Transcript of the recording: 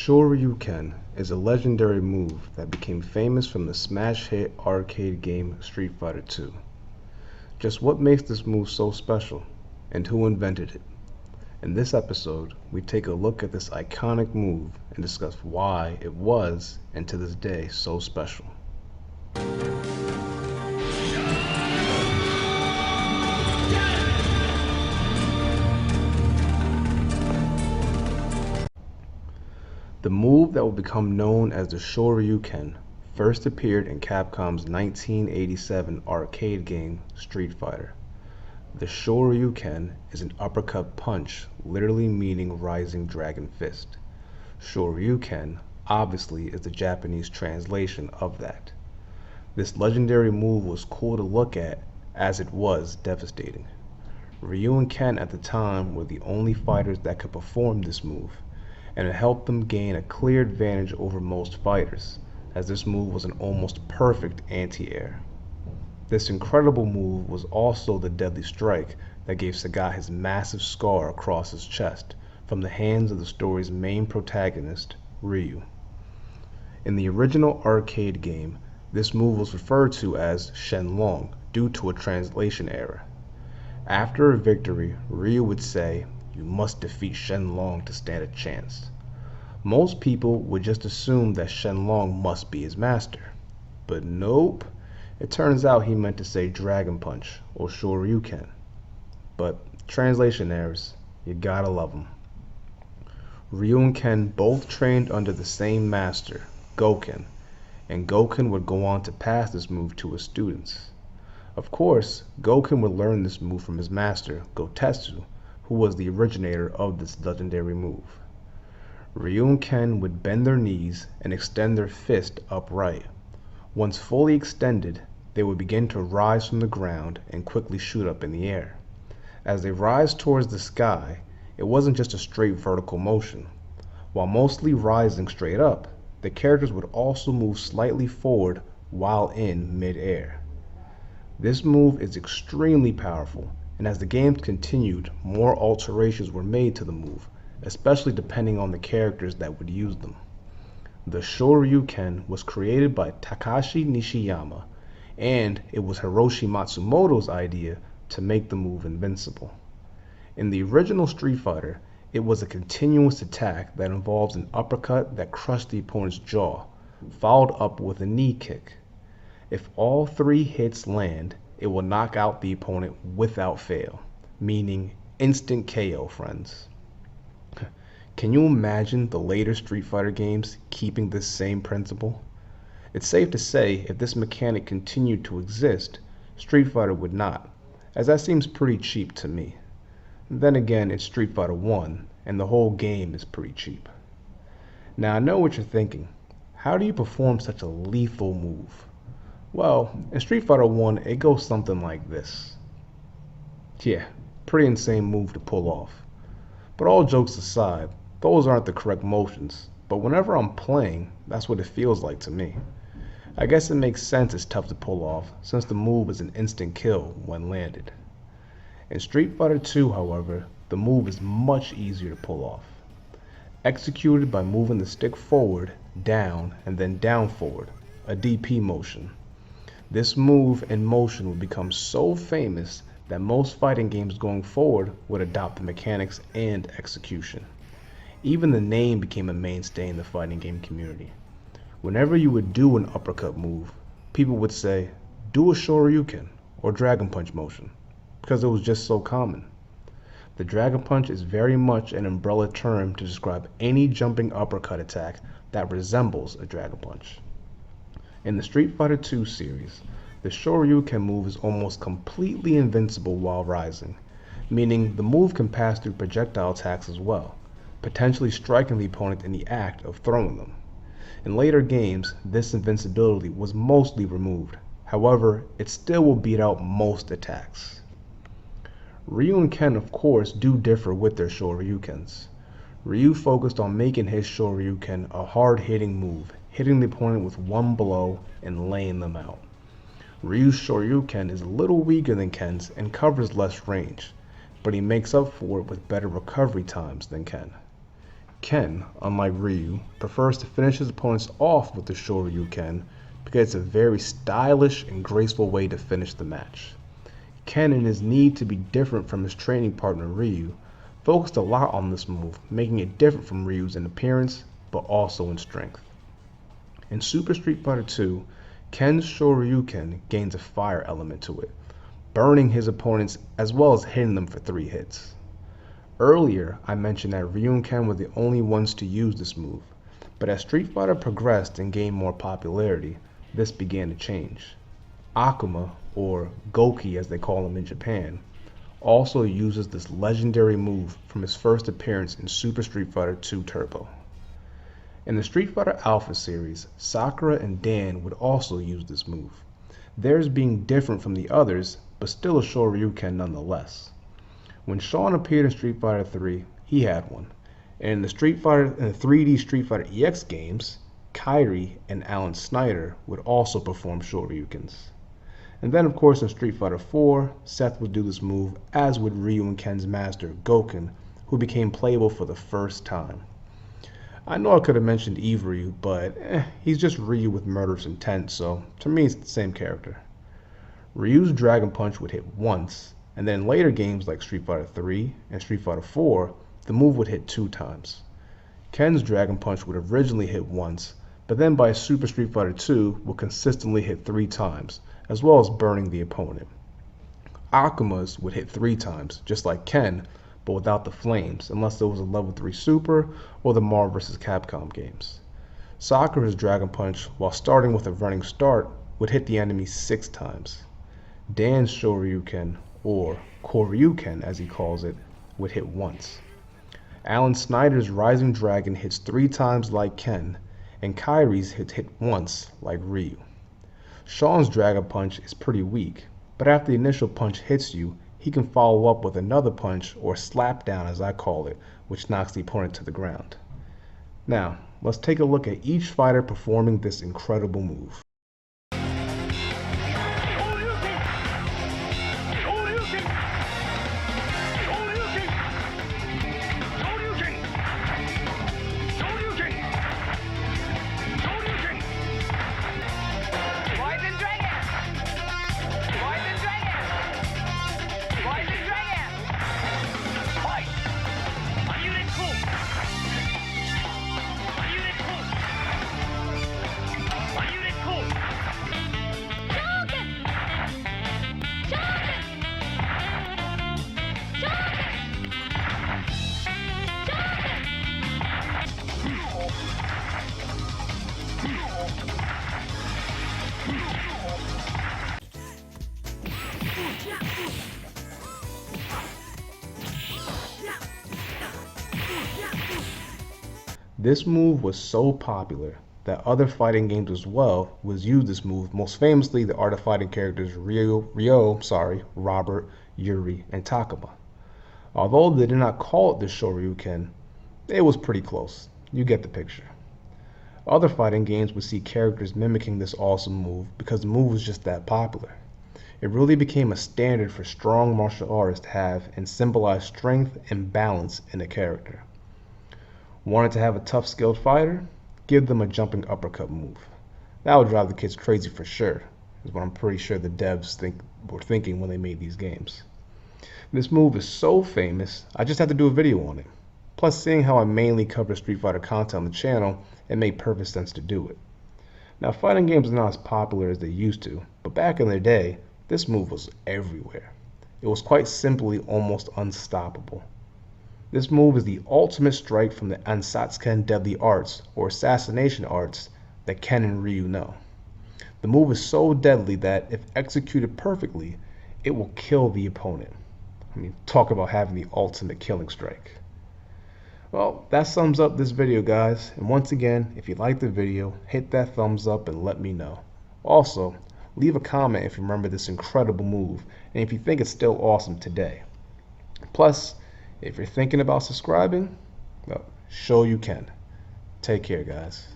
Shoryuken is a legendary move that became famous from the smash hit arcade game Street Fighter 2. Just what makes this move so special, and who invented it? In this episode, we take a look at this iconic move and discuss why it was, and to this day, so special. The move that would become known as the Shoryuken first appeared in Capcom's 1987 arcade game Street Fighter. The Shoryuken is an uppercut punch, literally meaning rising dragon fist. Shoryuken obviously is the Japanese translation of that. This legendary move was cool to look at as it was devastating. Ryu and Ken at the time were the only fighters that could perform this move, and it helped them gain a clear advantage over most fighters, as this move was an almost perfect anti-air. This incredible move was also the deadly strike that gave Sagat his massive scar across his chest from the hands of the story's main protagonist, Ryu. In the original arcade game, this move was referred to as Shenlong due to a translation error. After a victory, Ryu would say, "You must defeat Shenlong to stand a chance." Most people would just assume that Shenlong must be his master. But nope, it turns out he meant to say Dragon Punch or Shoryuken. But translation errors, you gotta love them. Ryu and Ken both trained under the same master, Goken, and Goken would go on to pass this move to his students. Of course, Goken would learn this move from his master, Gotetsu, who was the originator of this legendary move. Ryu and Ken would bend their knees and extend their fist upright. Once fully extended, they would begin to rise from the ground and quickly shoot up in the air. As they rise towards the sky, it wasn't just a straight vertical motion. While mostly rising straight up, the characters would also move slightly forward while in mid-air. This move is extremely powerful, and as the game continued, more alterations were made to the move, especially depending on the characters that would use them. The Shoryuken was created by Takashi Nishiyama, and it was Hiroshi Matsumoto's idea to make the move invincible. In the original Street Fighter, it was a continuous attack that involves an uppercut that crushed the opponent's jaw, followed up with a knee kick. If all three hits land, it will knock out the opponent without fail, meaning instant KO, friends. Can you imagine the later Street Fighter games keeping this same principle? It's safe to say if this mechanic continued to exist, Street Fighter would not, as that seems pretty cheap to me. Then again, it's Street Fighter 1, and the whole game is pretty cheap. Now I know what you're thinking. How do you perform such a lethal move? Well, in Street Fighter 1, it goes something like this. Yeah, pretty insane move to pull off. But all jokes aside, those aren't the correct motions, but whenever I'm playing, that's what it feels like to me. I guess it makes sense it's tough to pull off, since the move is an instant kill when landed. In Street Fighter 2, however, the move is much easier to pull off. Executed by moving the stick forward, down, and then down forward, a DP motion. This move and motion would become so famous that most fighting games going forward would adopt the mechanics and execution. Even the name became a mainstay in the fighting game community. Whenever you would do an uppercut move, people would say, "Do a Shoryuken" or Dragon Punch motion, because it was just so common. The Dragon Punch is very much an umbrella term to describe any jumping uppercut attack that resembles a Dragon Punch. In the Street Fighter 2 series, the Shoryuken move is almost completely invincible while rising, meaning the move can pass through projectile attacks as well, potentially striking the opponent in the act of throwing them. In later games, this invincibility was mostly removed. However, it still will beat out most attacks. Ryu and Ken, of course, do differ with their Shoryukens. Ryu focused on making his Shoryuken a hard-hitting move, hitting the opponent with one blow and laying them out. Ryu's Shoryuken is a little weaker than Ken's and covers less range, but he makes up for it with better recovery times than Ken. Ken, unlike Ryu, prefers to finish his opponents off with the Shoryuken because it's a very stylish and graceful way to finish the match. Ken, in his need to be different from his training partner Ryu, focused a lot on this move, making it different from Ryu's in appearance, but also in strength. In Super Street Fighter 2, Ken's Shoryuken gains a fire element to it, burning his opponents as well as hitting them for 3 hits. Earlier, I mentioned that Ryu and Ken were the only ones to use this move, but as Street Fighter progressed and gained more popularity, this began to change. Akuma, or Goki as they call him in Japan, also uses this legendary move from his first appearance in Super Street Fighter 2 Turbo. In the Street Fighter Alpha series, Sakura and Dan would also use this move, theirs being different from the others, but still a Shoryuken nonetheless. When Sean appeared in Street Fighter 3, he had one, and in the 3D Street Fighter EX games, Kairi and Alan Snyder would also perform Shoryukens. And then of course in Street Fighter 4, Seth would do this move, as would Ryu and Ken's master, Goken, who became playable for the first time. I know I could have mentioned Eve-Ryu, but he's just Ryu with murderous intent, so to me it's the same character. Ryu's Dragon Punch would hit once, and then in later games like Street Fighter 3 and Street Fighter 4, the move would hit 2 times. Ken's Dragon Punch would originally hit once, but then by Super Street Fighter 2 would consistently hit 3 times, as well as burning the opponent. Akuma's would hit 3 times, just like Ken, but without the flames, unless it was a level 3 Super or the Marvel vs. Capcom games. Sakura's Dragon Punch, while starting with a running start, would hit the enemy 6 times. Dan's Shoryuken, or Koryuken as he calls it, would hit once. Alan Snyder's Rising Dragon hits 3 times like Ken, and Kairi's hit once like Ryu. Sean's Dragon Punch is pretty weak, but after the initial punch hits you, he can follow up with another punch, or slap down as I call it, which knocks the opponent to the ground. Now, let's take a look at each fighter performing this incredible move. This move was so popular that other fighting games as well was used this move, most famously the Art of Fighting characters Robert, Yuri, and Takuma. Although they did not call it the Shoryuken, it was pretty close. You get the picture. Other fighting games would see characters mimicking this awesome move because the move was just that popular. It really became a standard for strong martial artists to have and symbolize strength and balance in a character. Wanted to have a tough, skilled fighter? Give them a jumping uppercut move. That would drive the kids crazy for sure, is what I'm pretty sure the devs were thinking when they made these games. This move is so famous, I just had to do a video on it. Plus, seeing how I mainly cover Street Fighter content on the channel, it made perfect sense to do it. Now, fighting games are not as popular as they used to, but back in their day, this move was everywhere. It was quite simply almost unstoppable. This move is the ultimate strike from the Ansatsuken deadly arts, or assassination arts, that Ken and Ryu know. The move is so deadly that, if executed perfectly, it will kill the opponent. I mean, talk about having the ultimate killing strike. Well, that sums up this video, guys, and once again, if you liked the video, hit that thumbs up and let me know. Also, leave a comment if you remember this incredible move, and if you think it's still awesome today. Plus, if you're thinking about subscribing, well, sure you can. Take care, guys.